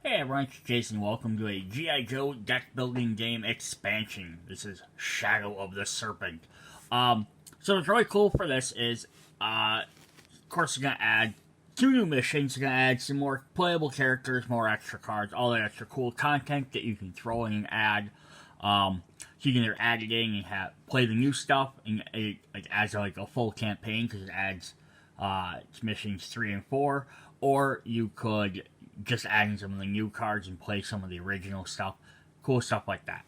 Hey everyone, it's Jason. Welcome to a G.I. Joe deck building game expansion. This is Shadow of the Serpent. So what's really cool for this is, of course, you're gonna add two new missions. You're gonna add some more playable characters, more extra cards, all that extra cool content that you can throw in and add. So you can either add it in and play the new stuff, and it adds a full campaign because it adds missions 3 and 4, or you could just add in some of the new cards and play some of the original stuff, cool stuff like that.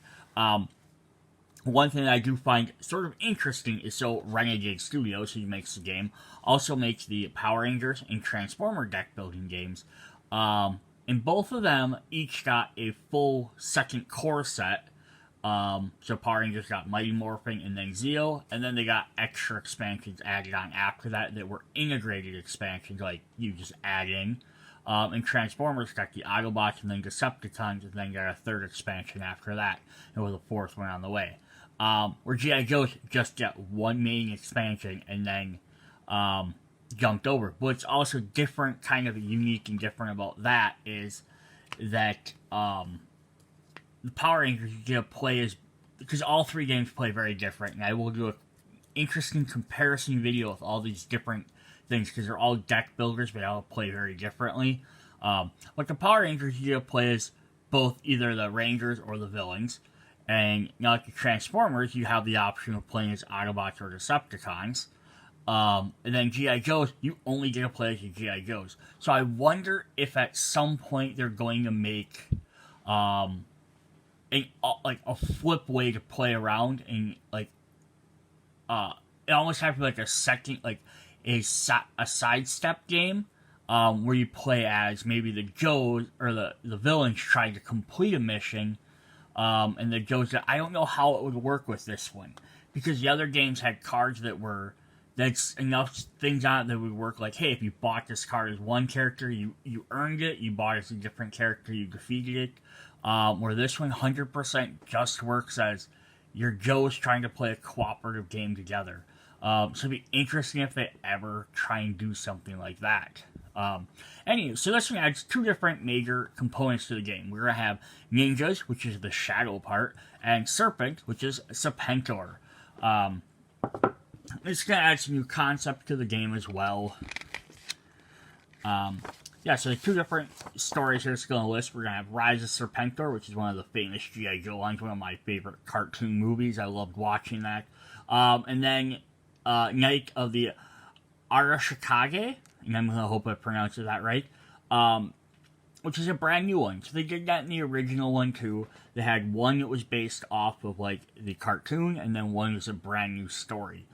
One thing that I do find sort of interesting is Renegade Studios, who makes the game, also makes the Power Rangers and Transformer deck building games. And both of them each got a full second core set. So Power Rangers got Mighty Morphin and then Zeo, and then they got extra expansions added on after that were integrated expansions, like you just add in. And Transformers got the Autobots and then Decepticons, and then got a third expansion after that, and with a fourth one on the way. Where G.I. Joe's just got one main expansion and then jumped over. What's also different, kind of unique and different about that is that the Power Rangers you get to play as, because all three games play very different, and I will do an interesting comparison video with all these different things because they're all deck builders, but they all play very differently. But the Power Rangers you get to play as both either the Rangers or the villains, and like the Transformers, you have the option of playing as Autobots or Decepticons. And then G.I. Joes, you only get to play as the G.I. Joes. So I wonder if at some point they're going to make a flip way to play around, and it almost have to be like a second, like a sidestep game, where you play as maybe the Joes or the villains trying to complete a mission, and the Joes. I don't know how it would work with this one, because the other games had cards that's enough things on it that would work. Like, hey, if you bought this card as one character, you earned it. You bought it as a different character, you defeated it. Where this one 100% just works as your Joes trying to play a cooperative game together. So it'd be interesting if they ever try and do something like that. Anyway, so this one adds two different major components to the game. We're going to have Ninjas, which is the shadow part, and Serpent, which is Serpentor. It's going to add some new concept to the game as well. So the two different stories here it's going to list. We're going to have Rise of Serpentor, which is one of the famous G.I. Joe lines, one of my favorite cartoon movies. I loved watching that. And then Night of the Arashikage, and I'm going to hope I pronounced that right, which is a brand new one. So they did that in the original one too. They had one that was based off of the cartoon, and then one was a brand new story,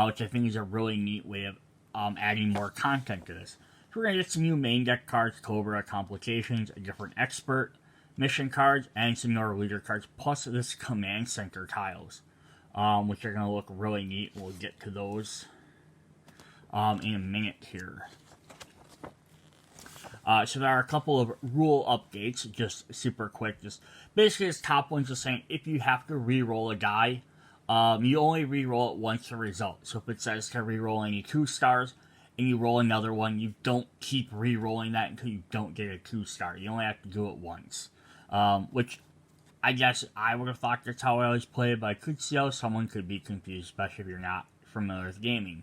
which I think is a really neat way of adding more content to this. So we're going to get some new main deck cards, Cobra, Complications, a different expert, mission cards, and some more leader cards, plus this command center tiles, which are going to look really neat. We'll get to those in a minute here. So there are a couple of rule updates, just super quick. Just basically, this top one's just saying if you have to re-roll a die, you only re-roll it once the result. So if it says to re-roll any 2 stars, and you roll another one, you don't keep re-rolling that until you don't get a 2-star. You only have to do it once. Which, I guess I would have thought that's how I always play it, but I could see how someone could be confused, especially if you're not familiar with gaming.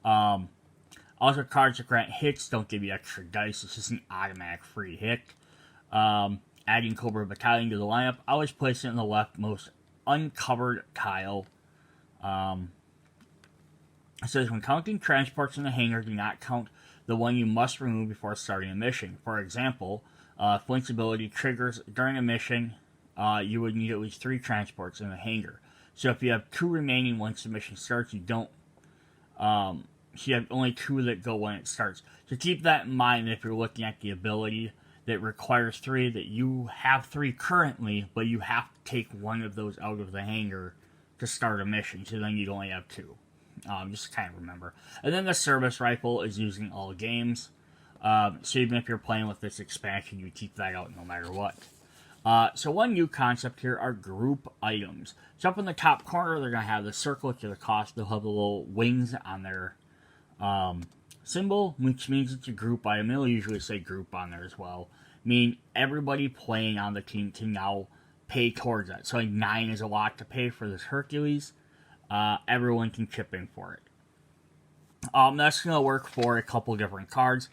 Also, cards that grant hits don't give you extra dice. It's just an automatic free hit. Adding Cobra Battalion to the lineup. I always place it in the leftmost uncovered tile. It says, when counting transports in the hangar, do not count the one you must remove before starting a mission. For example, Flint's ability triggers during a mission, you would need at least 3 transports in the hangar. So if you have 2 remaining once the mission starts, you don't, so you have only 2 that go when it starts. So keep that in mind if you're looking at the ability that requires 3, that you have 3 currently, but you have to take one of those out of the hangar to start a mission, so then you'd only have 2. Just to kind of remember. And then the service rifle is used in all games. So even if you're playing with this expansion, you keep that out no matter what. So one new concept here are group items. So up in the top corner, they're going to have the circle to the cost. They'll have the little wings on their symbol, which means it's a group item. It'll usually say group on there as well. meaning everybody playing on the team can now pay towards that. So like 9 is a lot to pay for this Hercules. Everyone can chip in for it. That's going to work for a couple different cards.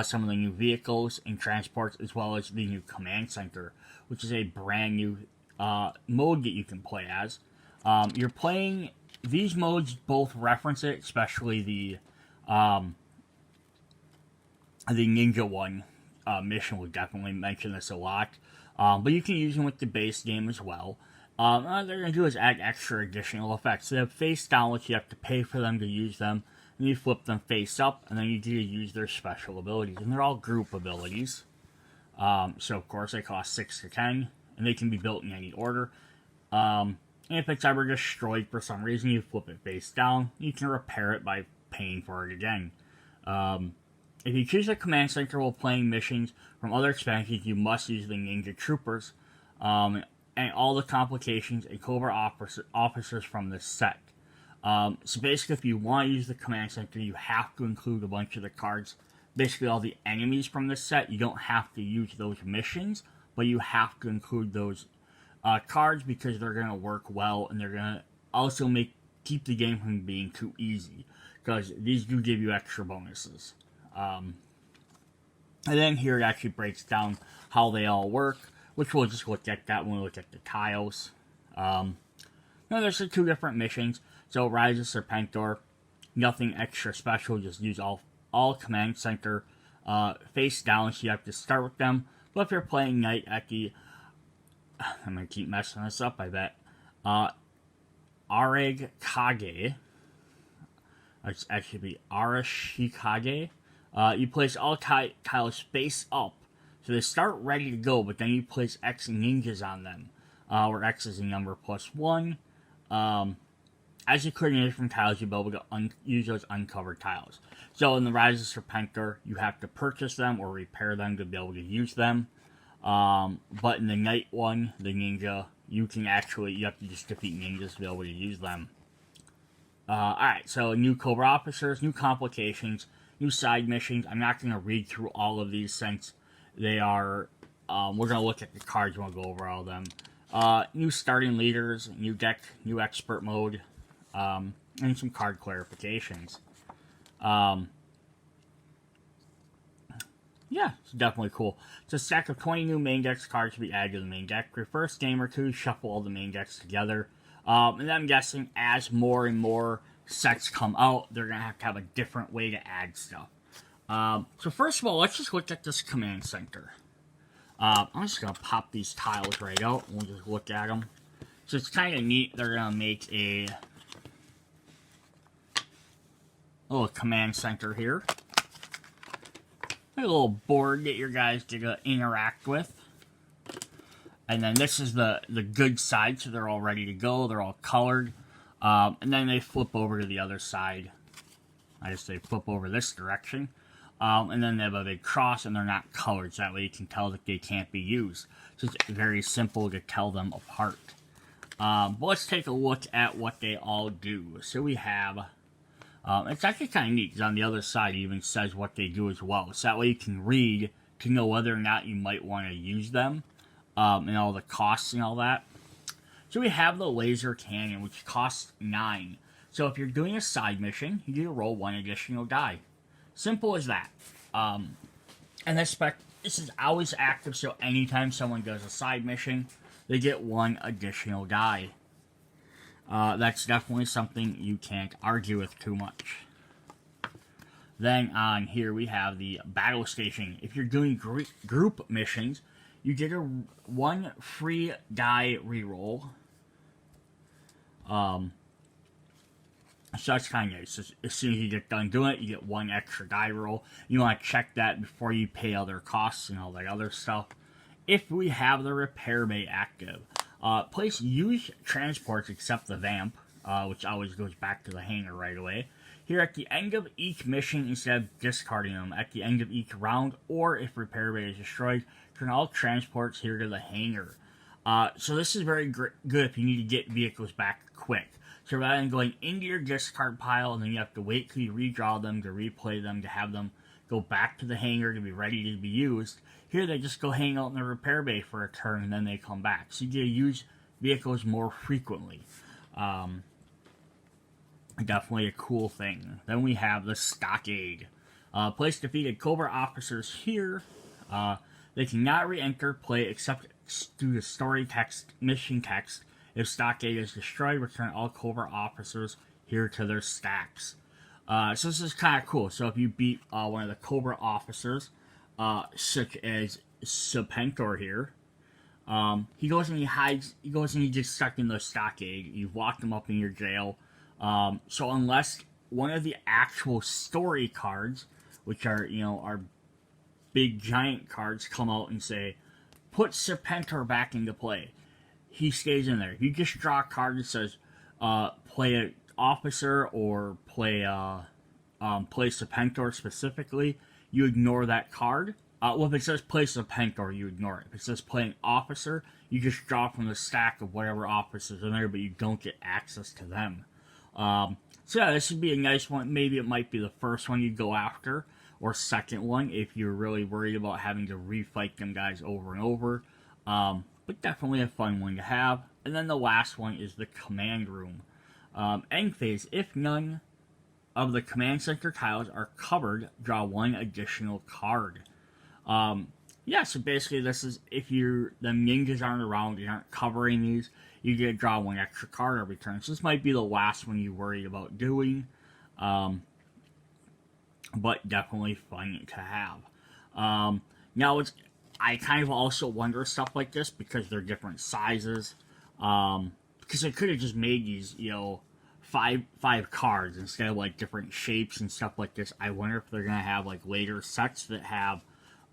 Some of the new vehicles and transports, as well as the new command center, which is a brand new mode that you can play as. You're playing these modes, both reference it, especially the ninja one mission will definitely mention this a lot. But you can use them with the base game as well. All they're going to do is add extra additional effects. They have face down, which you have to pay for them to use them. And you flip them face up, and then you do use their special abilities. And they're all group abilities. So, of course, they cost 6 to 10, and they can be built in any order. And if it's ever destroyed for some reason, you flip it face down. You can repair it by paying for it again. If you choose a command center while playing missions from other expansions, you must use the Ninja Troopers. And all the complications and Cobra officers from this set. So basically, if you want to use the command center, you have to include a bunch of the cards. Basically, all the enemies from this set, you don't have to use those missions, but you have to include those cards because they're going to work well, and they're going to also keep the game from being too easy, because these do give you extra bonuses. And then here it actually breaks down how they all work, which we'll just look at that when we look at the tiles. There's the 2 different missions. So Rise of Serpentor, nothing extra special, just use all command center face down, so you have to start with them. But if you're playing Knight at the, I'm going to keep messing this up, I bet, Areg Kage, it's actually be Arashikage, you place all tiles face up, so they start ready to go, but then you place X ninjas on them, where X is a number +1. As you clear different tiles, you'll be able to use those uncovered tiles. So in the Rise of Serpentor, you have to purchase them or repair them to be able to use them. But in the Knight one, the Ninja, you have to just defeat ninjas to be able to use them. Alright, so new Cobra officers, new complications, new side missions. I'm not going to read through all of these since they are, we're going to look at the cards and we'll go over all of them. New starting leaders, new deck, new expert mode, and some card clarifications. Yeah, it's definitely cool. It's a stack of 20 new main decks cards to be added to the main deck. For your first game or two, shuffle all the main decks together. And then I'm guessing as more and more sets come out, they're going to have a different way to add stuff. So first of all, let's just look at this command center. I'm just going to pop these tiles right out, and we'll just look at them. So it's kind of neat. They're going to make a little command center here. A little board that your guys get to interact with. And then this is the good side, so they're all ready to go. They're all colored. And then they flip over to the other side. I just say flip over this direction. And then they have a big cross, and they're not colored, so that way you can tell that they can't be used. So it's very simple to tell them apart. But let's take a look at what they all do. So we have, it's actually kind of neat, because on the other side it even says what they do as well. So that way you can read to know whether or not you might want to use them, and all the costs and all that. So we have the laser cannon, which costs 9. So if you're doing a side mission, you get to roll 1 additional die. Simple as that. And this is always active, so anytime someone does a side mission, they get 1 additional die. That's definitely something you can't argue with too much. Then on here we have the battle station. If you're doing group missions, you get 1 free die reroll. So that's kind of nice. As soon as you get done doing it, you get 1 extra die roll. You want to check that before you pay other costs and all that other stuff. If we have the repair bay active, place use transports except the vamp, which always goes back to the hangar right away. Here at the end of each mission, instead of discarding them at the end of each round, or if repair bay is destroyed, turn all transports here to the hangar. So this is very good if you need to get vehicles back quick. So rather than going into your discard pile and then you have to wait till you redraw them to replay them to have them go back to the hangar to be ready to be used. Here they just go hang out in the repair bay for a turn and then they come back. So you get to use vehicles more frequently. Definitely a cool thing. Then we have the Stockade. Place defeated Cobra officers here. They cannot re-enter play except due to story text, mission text. If Stockade is destroyed, return all Cobra officers here to their stacks. So this is kind of cool. So if you beat one of the Cobra officers, such as Serpentor here, he goes and he hides. He goes and he gets stuck in the Stockade. You've locked him up in your jail. So unless one of the actual story cards, which are, are big giant cards, come out and say, put Serpentor back into play, he stays in there. If you just draw a card that says, play an officer or play Serpentor specifically, you ignore that card. Well, if it says play Serpentor, you ignore it. If it says play an officer, you just draw from the stack of whatever officers are there, but you don't get access to them. So yeah, this would be a nice one. Maybe it might be the first one you go after, or second one if you're really worried about having to refight them guys over and over. But definitely a fun one to have. And then the last one is the command room. End phase, if none of the command center tiles are covered, draw one additional card. Yeah, so basically this is, if the ninjas aren't around, you aren't covering these, you get to draw one extra card every turn. So this might be the last one you worry about doing. But definitely fun to have. Now, I kind of also wonder stuff like this because they're different sizes. Because they could have just made these, five cards instead of like different shapes and stuff like this. I wonder if they're gonna have like later sets that have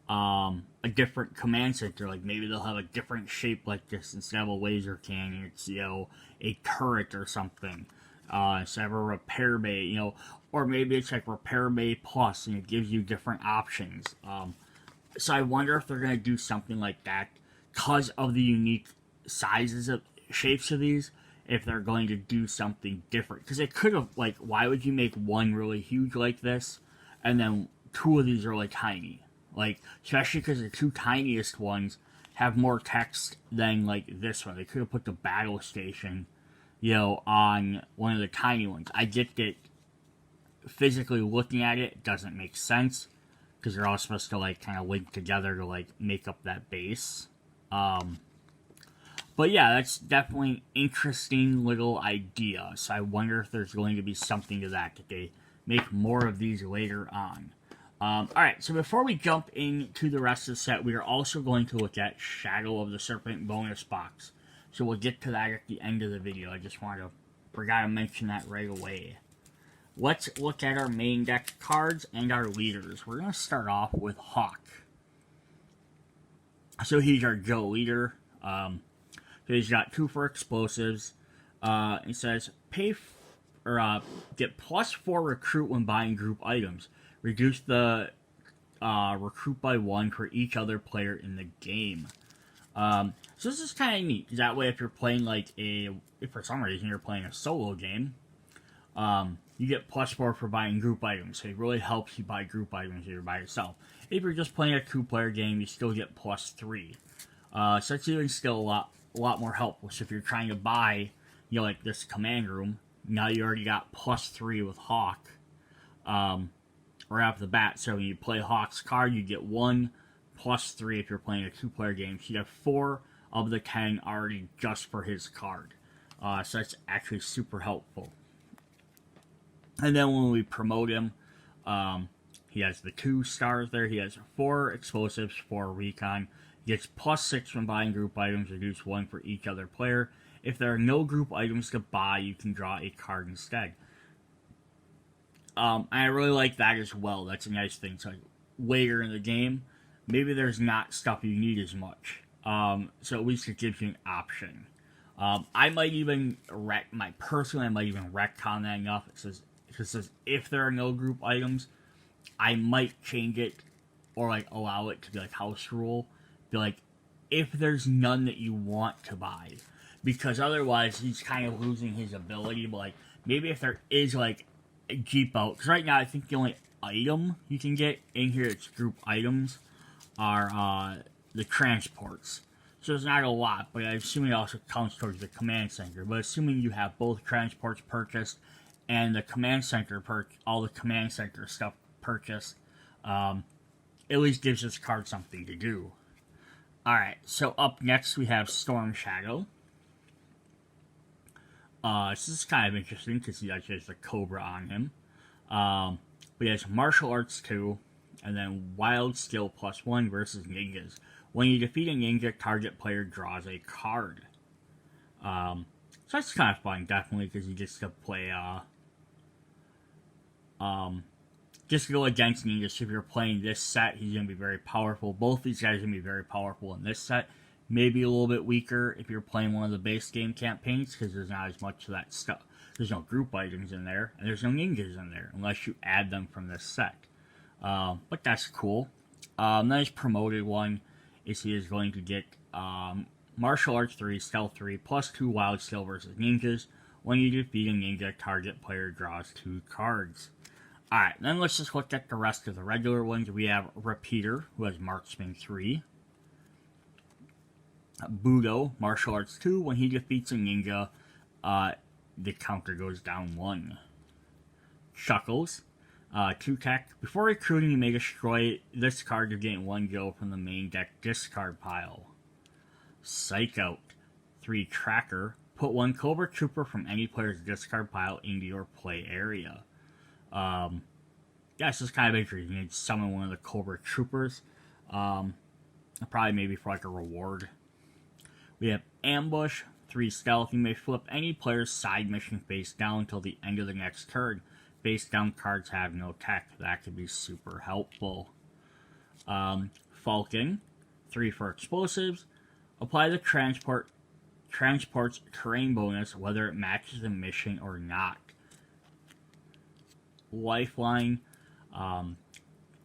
a different command center. Like maybe they'll have a different shape like this instead of a laser cannon. It's a turret or something. Instead of a repair bay, or maybe it's like repair bay plus, and it gives you different options. So I wonder if they're gonna do something like that because of the unique sizes of shapes of these. If they're going to do something different, because they could have, like, why would you make one really huge like this, and then two of these are like tiny? Like, especially because the two tiniest ones have more text than like this one. They could have put the battle station, on one of the tiny ones. I get that physically looking at it doesn't make sense because they're all supposed to like kind of link together to like make up that base. But yeah, that's definitely an interesting little idea. So I wonder if there's going to be something to that they make more of these later on. Alright, so before we jump into the rest of the set, we are also going to look at Shadow of the Serpent bonus box. So we'll get to that at the end of the video. I just forgot to mention that right away. Let's look at our main deck cards and our leaders. We're going to start off with Hawk. So he's our Joe leader. So he's got 2 for explosives. It says, get +4 recruit when buying group items. Reduce the recruit by 1 for each other player in the game. So this is kind of neat. That way, if you're playing if for some reason you're playing a solo game, you get +4 for buying group items. So it really helps you buy group items if you're by yourself. If you're just playing a 2-player game, you still get +3. So that's even still a lot more helpful. So if you're trying to buy, like this command room, now you already got +3 with Hawk, right off the bat. So when you play Hawk's card, you get 1 +3 if you're playing a 2-player game. So you have 4 of the 10 already just for his card. So that's actually super helpful. And then when we promote him, he has the 2 stars there. He has 4 explosives, 4 recon. He gets +6 when buying group items, reduce 1 for each other player. If there are no group items to buy, you can draw a card instead. I really like that as well. That's a nice thing. So later in the game, maybe there's not stuff you need as much. So at least it gives you an option. I might even retcon that enough. It says if there are no group items, I might change it or like allow it to be like house rule. Be like, if there's none that you want to buy, because otherwise he's kind of losing his ability. But like maybe if there is like a Jeep out, because right now I think the only item you can get in here. It's group items are the transports. So it's not a lot, but I assume it also counts towards the command center. But assuming you have both transports purchased and the command center all the command center stuff purchased, at least gives this card something to do. Alright, so up next we have Storm Shadow. This is kind of interesting because he actually has the Cobra on him. But he has Martial Arts 2, and then Wild Skill +1 versus Ninjas. When you defeat a ninja, target player draws a card. So that's kind of fun, definitely, because you just to play, just to go against ninjas. So if you're playing this set, he's going to be very powerful. Both these guys are going to be very powerful in this set. Maybe a little bit weaker if you're playing one of the base game campaigns, because there's not as much of that stuff. There's no group items in there, and there's no ninjas in there, unless you add them from this set. But that's cool. Then his promoted one is he is going to get Martial Arts 3, Stealth 3, +2 Wild Skill versus Ninjas. When you defeat a ninja, target player draws 2 cards. Alright, then let's just look at the rest of the regular ones. We have Repeater, who has Marksman 3. Budo, Martial Arts 2. When he defeats a ninja, the counter goes down 1. Chuckles, 2 tech. Before recruiting, you may destroy this card to gain 1 go from the main deck discard pile. Psych Out, 3 Tracker. Put 1 Cobra Trooper from any player's discard pile into your play area. Yeah, this is kind of interesting. You need to summon one of the Cobra Troopers. Probably maybe for like a reward. We have Ambush, 3 Stealth. You may flip any player's side mission face down until the end of the next turn. Face down cards have no tech. That could be super helpful. Falcon, 3 for explosives. Apply the transport's terrain bonus whether it matches the mission or not. Lifeline,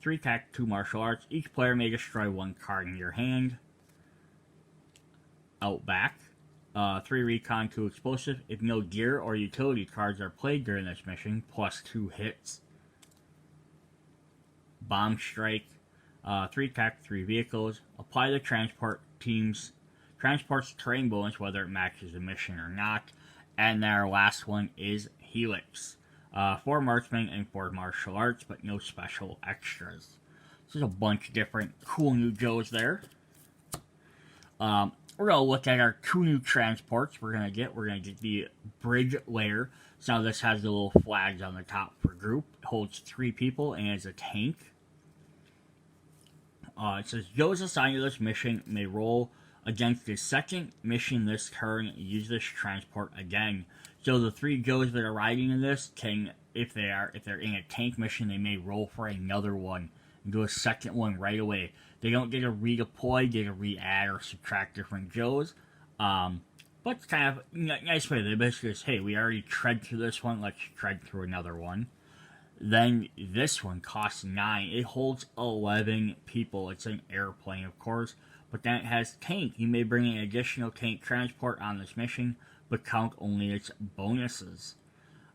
3 tech, 2 martial arts. Each player may destroy 1 card in your hand. Outback, 3 recon, 2 explosive. If no gear or utility cards are played during this mission, +2 hits. Bomb Strike, 3 tech, 3 vehicles. Apply the transport's terrain bonus whether it matches the mission or not. And then our last one is Helix, 4 marksmen and 4 martial arts, but no special extras. So there's a bunch of different cool new Joes there. We're going to look at our 2 new transports we're going to get. We're going to get the Bridge Layer. So now this has the little flags on the top for group. It holds 3 people and is a tank. It says, Joes assigned to this mission may roll against the second mission this turn. Use this transport again. So the 3 Joes that are riding in this can, if they're in a tank mission, they may roll for another one and do a second one right away. They don't get to redeploy, get to re-add or subtract different Joes. But it's kind of nice way. They basically say, hey, we already tread through this one, let's tread through another one. Then this one costs 9. It holds 11 people. It's an airplane, of course. But then it has tank. You may bring an additional tank transport on this mission, but count only its bonuses.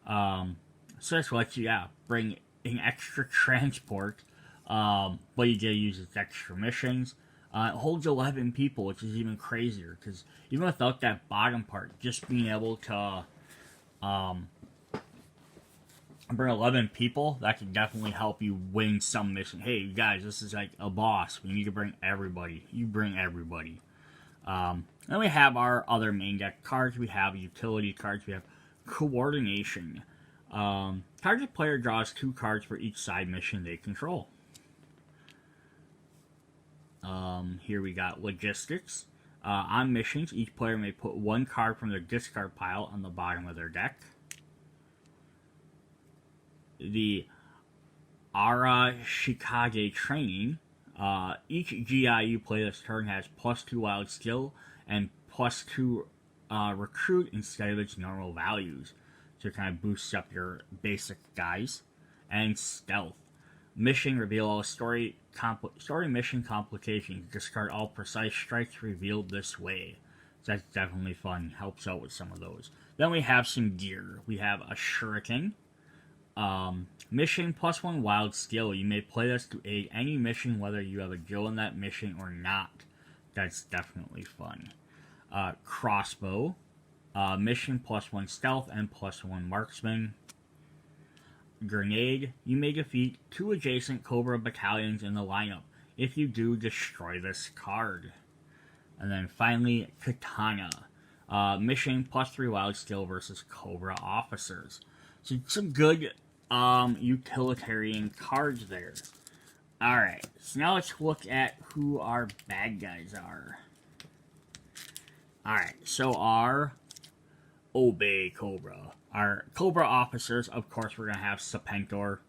So this lets you, bring an extra transport. But you gotta use its extra missions. It holds 11 people, which is even crazier, because even without that bottom part, just being able to bring 11 people, that can definitely help you win some mission. Hey, guys, this is like a boss. We need to bring everybody. You bring everybody. Then we have our other main deck cards. We have utility cards. We have Coordination. Target player draws 2 cards for each side mission they control. Here we got Logistics. On missions, each player may put 1 card from their discard pile on the bottom of their deck. The Arashikage Training. Each GI you play this turn has +2 Wild Skill and +2 Recruit instead of its normal values. So it kind of boosts up your basic guys. And Stealth. Mission, reveal all story mission complications. Discard all precise strikes revealed this way. So that's definitely fun. Helps out with some of those. Then we have some gear. We have a Shuriken. Mission +1 wild skill. You may play this to aid any mission, whether you have a Joe in that mission or not. That's definitely fun. Crossbow. Mission +1 stealth and +1 marksman. Grenade. You may defeat 2 adjacent Cobra battalions in the lineup. If you do, destroy this card. And then finally, Katana. Mission +3 wild skill versus Cobra officers. So some good utilitarian cards there. Alright, so now let's look at who our bad guys are. Alright, so our Obey Cobra. Our Cobra officers, of course, we're going to have Serpentor.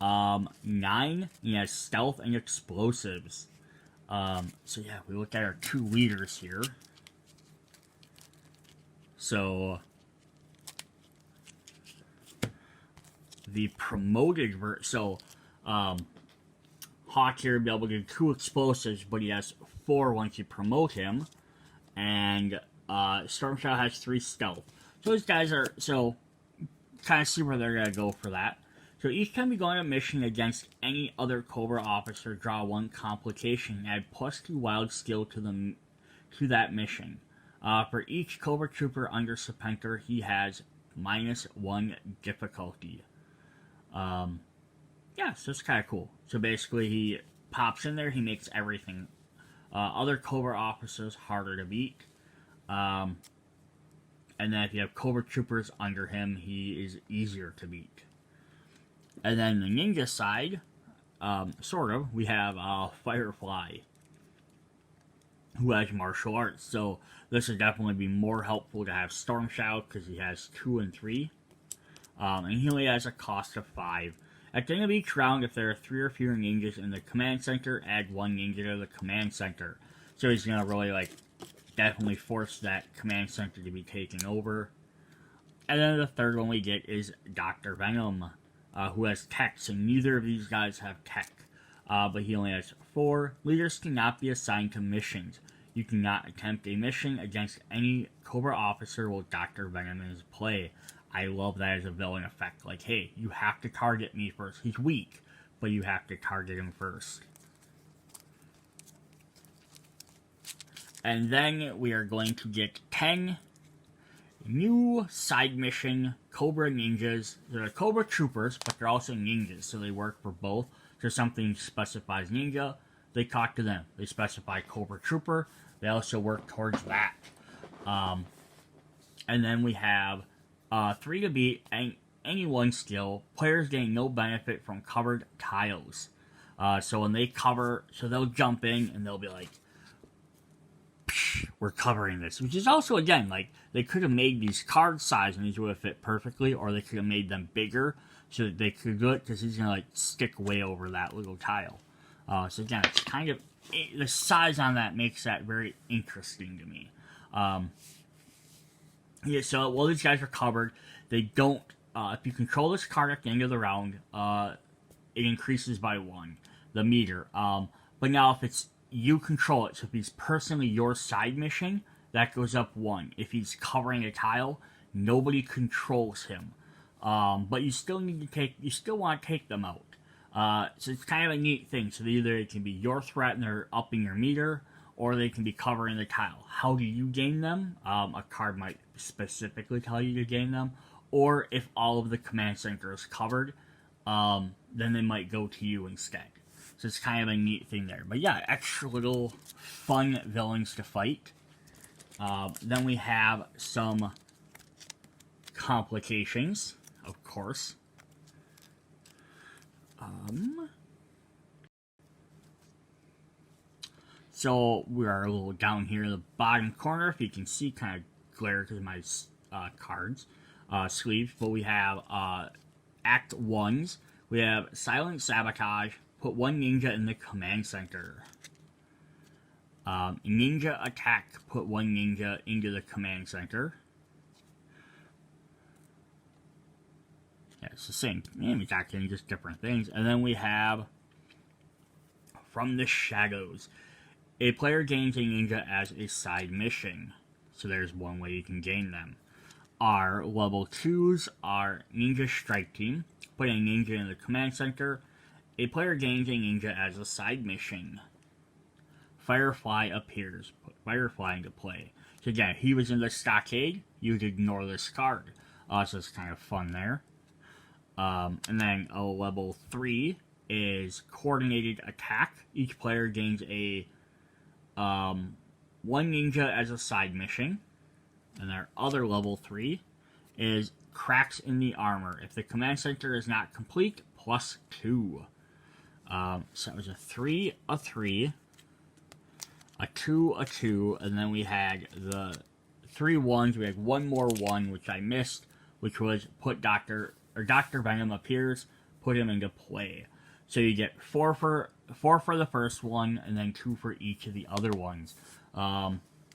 9, he has stealth and explosives. So yeah, we look at our 2 leaders here. So the promoted Hawk here will be able to do 2 explosives, but he has 4 once you promote him. And Storm Shadow has 3 stealth. So those guys are, so kind of see where they're going to go for that. So each time you go on a mission against any other Cobra officer, draw 1 complication, add +2 wild skill to that mission. For each Cobra trooper under Serpentor, he has -1 difficulty. Yeah, so it's kind of cool. So basically, he pops in there, he makes everything other Cobra officers harder to beat. And then if you have Cobra troopers under him, he is easier to beat. And then the ninja side, we have Firefly, who has martial arts. So this would definitely be more helpful to have Storm Shadow because he has 2 and 3. And he only has a cost of 5. At the end of each round, if there are 3 or fewer ninjas in the command center, add 1 ninja to the command center. So he's going to really, definitely force that command center to be taken over. And then the third one we get is Dr. Venom, who has tech, so neither of these guys have tech. But he only has 4. Leaders cannot be assigned to missions. You cannot attempt a mission against any Cobra officer while Dr. Venom is in play. I love that as a villain effect. Hey, you have to target me first. He's weak, but you have to target him first. And then we are going to get 10 new side mission Cobra ninjas. They're Cobra troopers, but they're also ninjas, so they work for both. So something specifies ninja, they talk to them. They specify Cobra trooper, they also work towards that. And then we have 3 to beat any 1 skill. Players gain no benefit from covered tiles. So when they cover, so they'll jump in and they'll be like, we're covering this. Which is also, again, they could have made these card size and these would have fit perfectly, or they could have made them bigger so that they could do it, because he's going to stick way over that little tile. So again, it's kind of, the size on that makes that very interesting to me. Yeah, so while these guys are covered, they don't, if you control this card at the end of the round, it increases by 1, the meter. But now if it's, you control it, so if he's personally your side mission, that goes up 1. If he's covering a tile, nobody controls him. But you still need to you still want to take them out. So it's kind of a neat thing. So either it can be your threat and they're upping your meter, or they can be covering the tile. How do you gain them? A card might specifically tell you to gain them. Or if all of the command center is covered, then they might go to you instead. So it's kind of a neat thing there. But yeah, extra little fun villains to fight. Then we have some complications, of course. So we are a little down here in the bottom corner. If you can see, kind of glare because of my cards, sleeves. But we have Act 1s. We have Silent Sabotage. Put 1 ninja in the command center. Ninja Attack. Put 1 ninja into the command center. Yeah, it's the same exact thing, just different things. And then we have From the Shadows. A player gains a ninja as a side mission. So there's one way you can gain them. our level 2s are Ninja Strike Team. Put a ninja in the command center. A player gains a ninja as a side mission. Firefly appears. Put Firefly into play. So again, he was in the stockade. You would ignore this card. So it's kind of fun there. And then a level 3 is Coordinated Attack. Each player gains a one ninja as a side mission. And our other level 3 is Cracks in the Armor. If the command center is not complete, +2. So it was a 3, a 3, a 2, a 2, and then we had the 3 1s. We had one more 1, which I missed, which was put Dr. Venom appears, put him into play. So you get 4 for the first one, and then 2 for each of the other ones.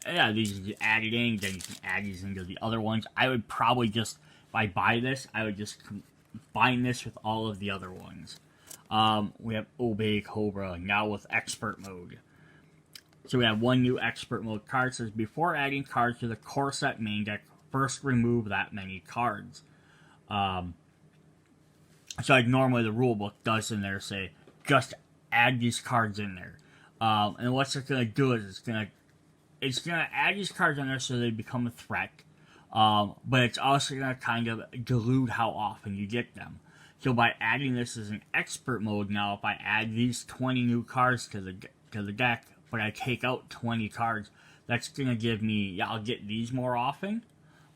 Yeah, these are added in, then you can add these into the other ones. I would probably just, if I buy this, I would just combine this with all of the other ones. We have Obey Cobra, now with Expert Mode. So we have one new Expert Mode card. It says, before adding cards to the core set main deck, first remove that many cards. So like normally the rulebook does in there say, just add these cards in there. And what's it going to do is it's going to add these cards in there so they become a threat. But it's also going to kind of dilute how often you get them. So by adding this as an expert mode now, if I add these 20 new cards to the deck, but I take out 20 cards, that's going to give me, yeah, I'll get these more often,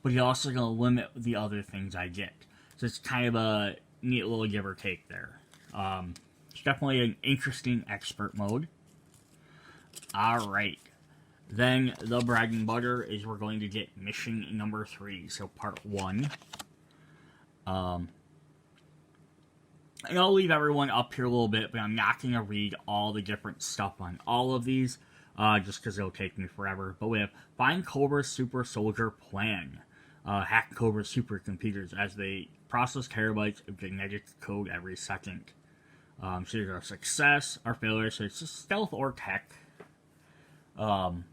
but you're also going to limit the other things I get. So it's kind of a neat little give or take there. It's definitely an interesting expert mode. Alright. Then the bread and butter is we're going to get mission number 3, so part 1. And I'll leave everyone up here a little bit, but I'm not going to read all the different stuff on all of these, just because it'll take me forever. But we have Find Cobra's Super Soldier Plan. Hack Cobra's supercomputers as they process terabytes of genetic code every second. So there's our success, our failure, so it's just stealth or tech. Can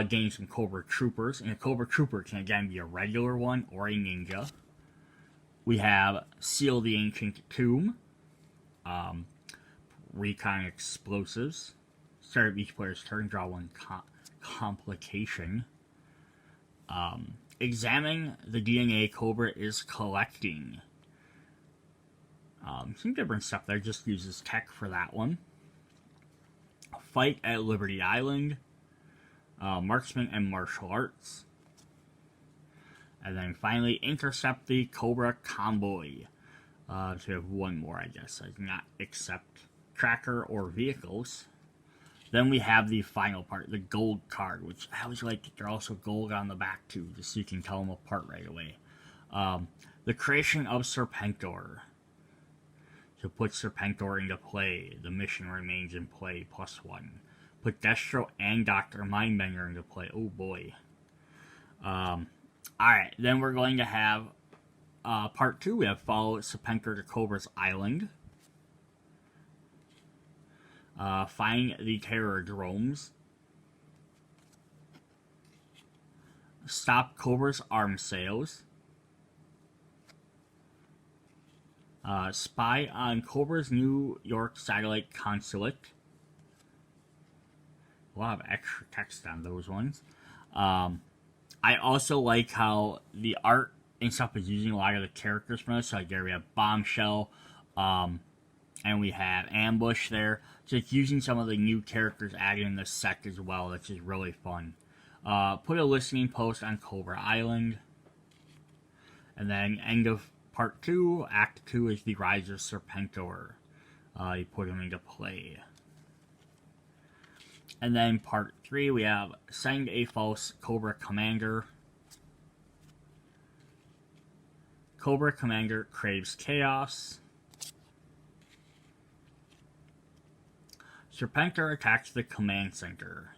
gain some Cobra Troopers, and a Cobra Trooper can again be a regular one or a ninja. We have Seal the Ancient Tomb, Recon Explosives, start of each player's turn, draw 1 complication. Examine the DNA Cobra is collecting. Some different stuff there, just uses tech for that one. Fight at Liberty Island, Marksman and Martial Arts. And then finally, intercept the Cobra Convoy. So we have one more, I guess. I do not accept tracker or vehicles. Then we have the final part, the gold card, which I always like that they're also gold on the back too, just so you can tell them apart right away. The creation of Serpentor. So put Serpentor into play. The mission remains in play, +1. Put Destro and Dr. Mindbender into play. Oh boy. Alright, then we're going to have part 2. We have follow Serpentor to Cobra's Island. Find the terror drones. Stop Cobra's arms sales. Spy on Cobra's New York satellite consulate. A lot of extra text on those ones. I also like how the art and stuff is using a lot of the characters from this. So like there we have Bombshell, and we have Ambush there. So it's using some of the new characters added in the set as well, which is really fun. Put a listening post on Cobra Island. And then end of part 2, Act 2 is the Rise of Serpentor. You put him into play. And then part 3, we have Send a False Cobra Commander. Cobra Commander craves chaos. Serpentor attacks the command center.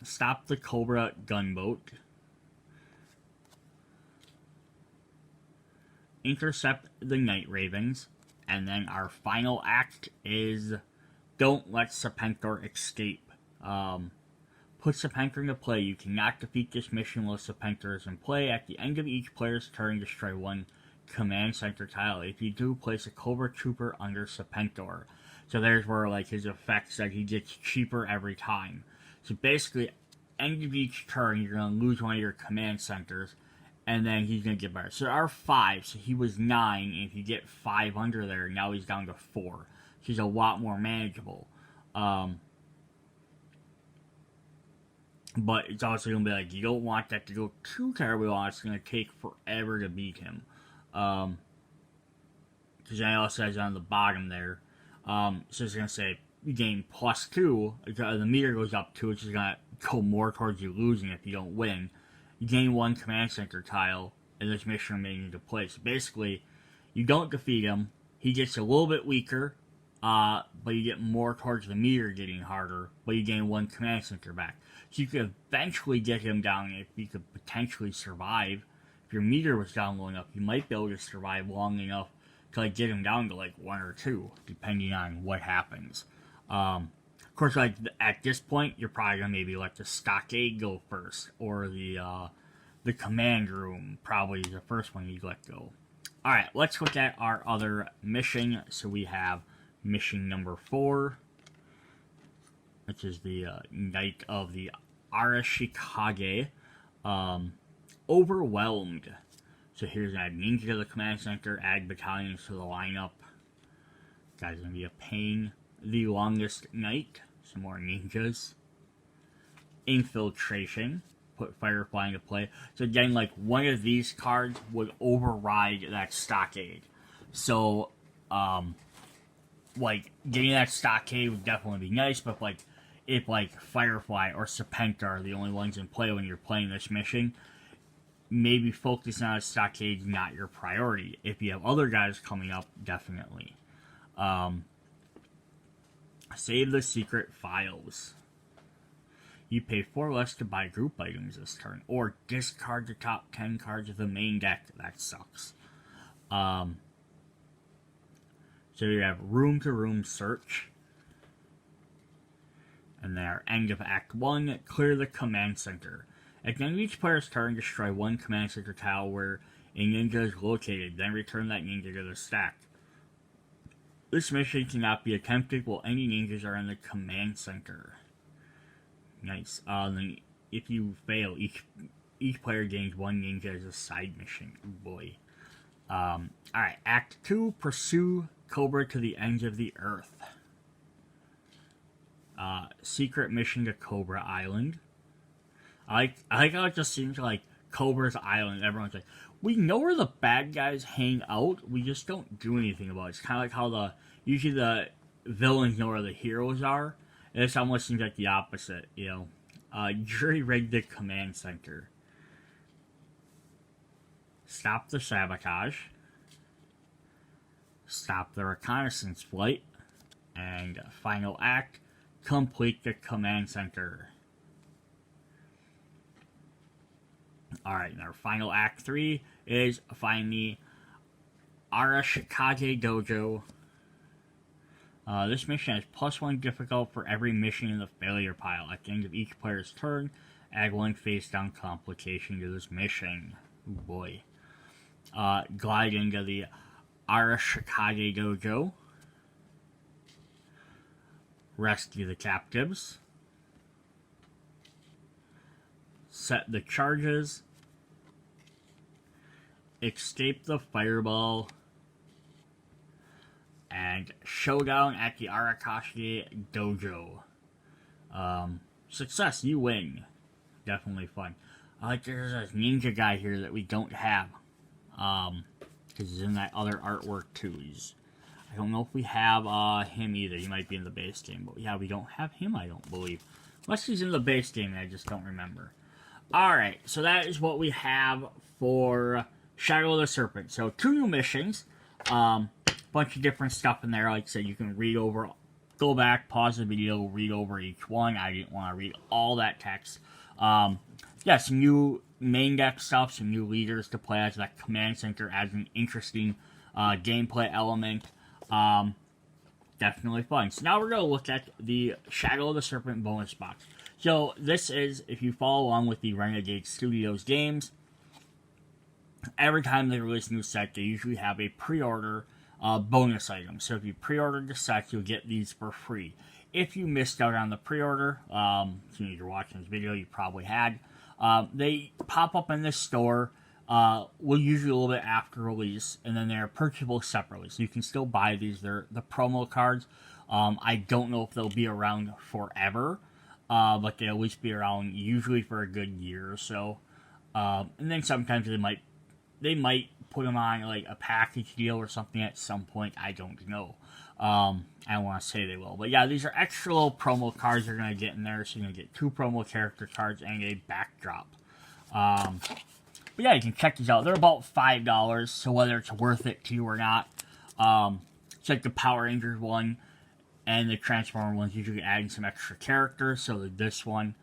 Stop the Cobra gunboat. Intercept the Night Ravens. And then our final act is Don't Let Serpentor Escape. Put Serpentor into play. You cannot defeat this mission while Serpentor is in play. At the end of each player's turn, destroy one command center tile. If you do, place a Cobra Trooper under Serpentor. So there's where like his effects that he gets cheaper every time. So basically, end of each turn, you're going to lose one of your command centers, and then he's going to get better. So there are 5, so he was 9, and if you get 5 under there, now he's down to 4. So he's a lot more manageable. But it's also going to be like, you don't want that to go too terribly long. It's going to take forever to beat him. Because I also says on the bottom there. So it's going to say, you gain +2. The meter goes up 2, which is going to go more towards you losing if you don't win. You gain 1 command center tile, and this mission remains into place. So basically, you don't defeat him. He gets a little bit weaker, but you get more towards the meter getting harder, but you gain 1 command center back. So you could eventually get him down if you could potentially survive. If your meter was down low enough, you might be able to survive long enough to like get him down to like 1 or 2, depending on what happens. Of course, like at this point, you're probably gonna maybe let the stockade go first, or the command room probably is the first one you let go. All right, let's look at our other mission. So we have mission number 4, which is the Night of the Arashikage, Overwhelmed. So here's add ninja to the command center, add battalions to the lineup. Guy's gonna be a pain. The Longest Night, some more ninjas. Infiltration, put Firefly into play. So again, like one of these cards would override that stockade. So, like getting that stockade would definitely be nice, but like if like Firefly or Serpent are the only ones in play when you're playing this mission, maybe focusing on a stockade is not your priority. If you have other guys coming up, definitely. Save the secret files. You pay 4 less to buy group items this turn, or discard the top 10 cards of the main deck. That sucks. So you have room-to-room search. And then our end of Act 1, clear the command center. At the end of each player's turn, destroy 1 command center tile where a ninja is located, then return that ninja to the stack. This mission cannot be attempted while any ninjas are in the command center. Nice. Then if you fail, each player gains 1 ninja as a side mission. Ooh boy. Alright, Act 2, pursue Cobra to the ends of the earth. Secret mission to Cobra Island. I like how it just seems like Cobra's Island, everyone's like, we know where the bad guys hang out, we just don't do anything about it. It's kind of like how usually the villains know where the heroes are, and this almost seems like the opposite, you know. Jury-rigged the command center. Stop the sabotage. Stop the reconnaissance flight. And final act, complete the command center. Alright, and our final act 3 is find the Arashikage Dojo. This mission has +1 difficult for every mission in the failure pile. At the end of each player's turn, add 1 face-down complication to this mission. Ooh boy. Glide into the Arashikage Dojo. Rescue the captives. Set the charges. Escape the fireball. And showdown at the Arashikage Dojo. Success, you win. Definitely fun. There's a ninja guy here that we don't have. Because he's in that other artwork too. I don't know if we have him either. He might be in the base game. But yeah, we don't have him, I don't believe. Unless he's in the base game, I just don't remember. Alright, so that is what we have for Shadow of the Serpent. So 2 new missions. Bunch of different stuff in there. Like I said, you can read over, go back, pause the video, read over each one. I didn't want to read all that text. Yeah, some new main deck stuff, some new leaders to play as. That command center adds an interesting gameplay element. Definitely fun. So now we're going to look at the Shadow of the Serpent bonus box. So this is, if you follow along with the Renegade Studios games, every time they release a new set, they usually have a pre-order bonus item. So if you pre-ordered the set, you'll get these for free. If you missed out on the pre-order, as soon as you're watching this video, you probably had, they pop up in this store, usually a little bit after release, and then they're purchasable separately. So you can still buy these. They're the promo cards. I don't know if they'll be around forever, but they'll at least be around usually for a good year or so. And then sometimes they might put them on like a package deal or something at some point. I don't know. I don't want to say they will. But yeah, these are extra little promo cards you're going to get in there. So you're going to get 2 promo character cards and a backdrop. But yeah, you can check these out. They're about $5, so whether it's worth it to you or not. It's like the Power Rangers one and the Transformer ones usually adding some extra characters. So this one.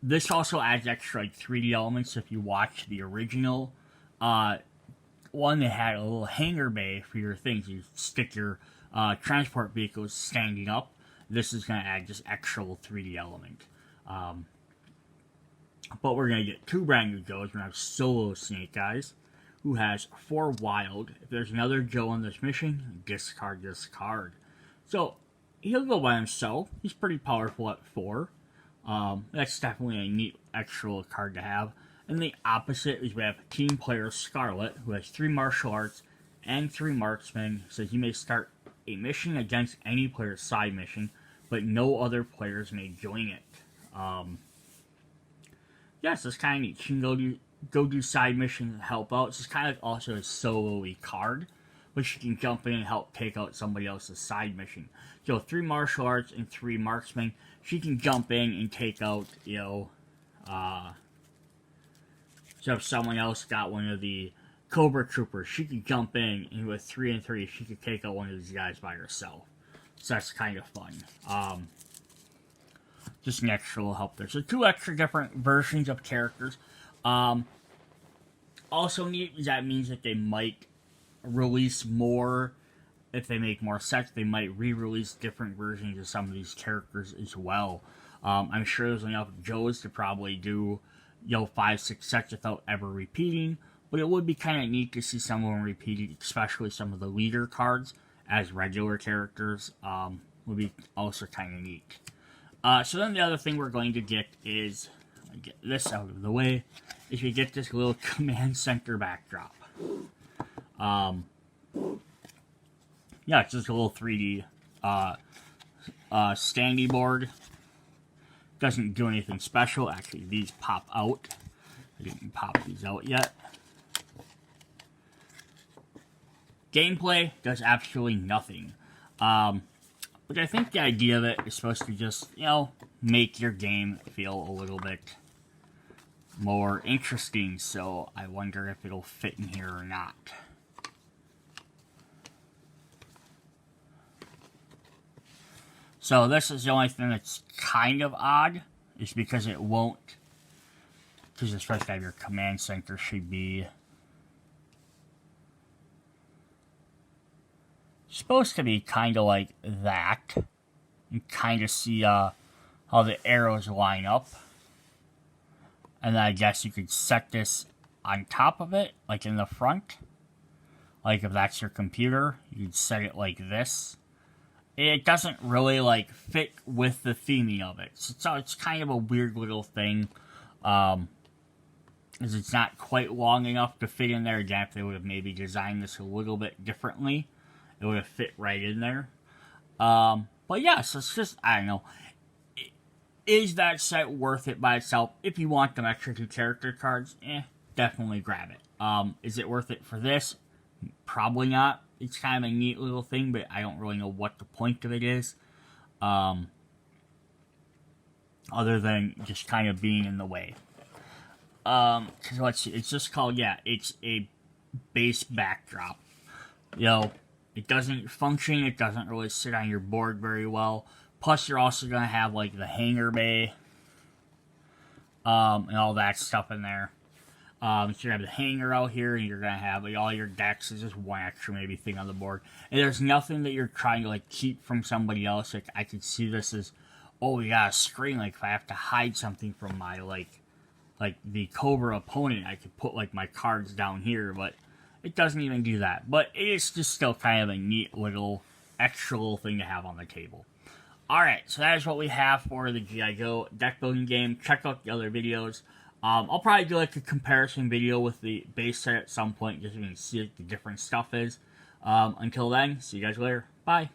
This also adds extra like 3D elements. So if you watch the original one, they had a little hangar bay for your things. You stick your transport vehicles standing up. This is going to add just extra little 3D element. But we're going to get 2 brand new Joes. We're going to have Solo Snake Eyes, who has 4 wild. If there's another Joe on this mission, discard this card. So he'll go by himself. He's pretty powerful at 4. That's definitely a neat extra card to have. And the opposite is we have team player Scarlet, who has 3 martial arts and 3 marksmen. So you may start a mission against any player's side mission, but no other players may join it. Yeah, so it's kind of neat. You can go do side missions and help out. So it's kind of also a solo-y card, which you can jump in and help take out somebody else's side mission. So 3 martial arts and 3 marksmen. She can jump in and take out, so if someone else got one of the Cobra troopers, she could jump in, and with 3 and 3, she could take out one of these guys by herself. So that's kind of fun. Just an extra little help there. So 2 extra different versions of characters. Also neat is that means that they might release more. If they make more sets, they might re-release different versions of some of these characters as well. I'm sure there's enough Joes to probably do 5, 6 sets without ever repeating, but it would be kind of neat to see some of them repeated, especially some of the leader cards as regular characters. Would be also kind of neat. So then the other thing we're going to get is, get this out of the way, is we get this little command center backdrop. Yeah, it's just a little 3D standy board. Doesn't do anything special. Actually, these pop out. I didn't pop these out yet. Gameplay does absolutely nothing. But I think the idea of it is supposed to just, make your game feel a little bit more interesting. So I wonder if it'll fit in here or not. So this is the only thing that's kind of odd, is because it won't, because it's supposed to have your command center should be supposed to be kind of like that. You kind of see how the arrows line up. And then I guess you could set this on top of it, like in the front. Like if that's your computer, you could set it like this. It doesn't really, fit with the theming of it. So it's kind of a weird little thing. Because it's not quite long enough to fit in there. Again, if they would have maybe designed this a little bit differently, it would have fit right in there. But yeah, so it's just, I don't know. Is that set worth it by itself? If you want them extra 2 character cards, definitely grab it. Is it worth it for this? Probably not. It's kind of a neat little thing, but I don't really know what the point of it is. Other than just kind of being in the way. Cause let's see, it's just called, it's a base backdrop. It doesn't function, it doesn't really sit on your board very well. Plus, you're also going to have, the hangar bay, and all that stuff in there. So you have the hangar out here, and you're going to have, all your decks is just one extra maybe thing on the board. And there's nothing that you're trying to, keep from somebody else. I could see this as oh, you got a screen, like if I have to hide something from my, like the Cobra opponent, I could put like my cards down here, but it doesn't even do that. But it is just still kind of a neat little extra little thing to have on the table. Alright, so that is what we have for the G.I. Joe deck building game. Check out the other videos. I'll probably do like a comparison video with the base set at some point, just so you can see what the different stuff is. Until then, see you guys later. Bye.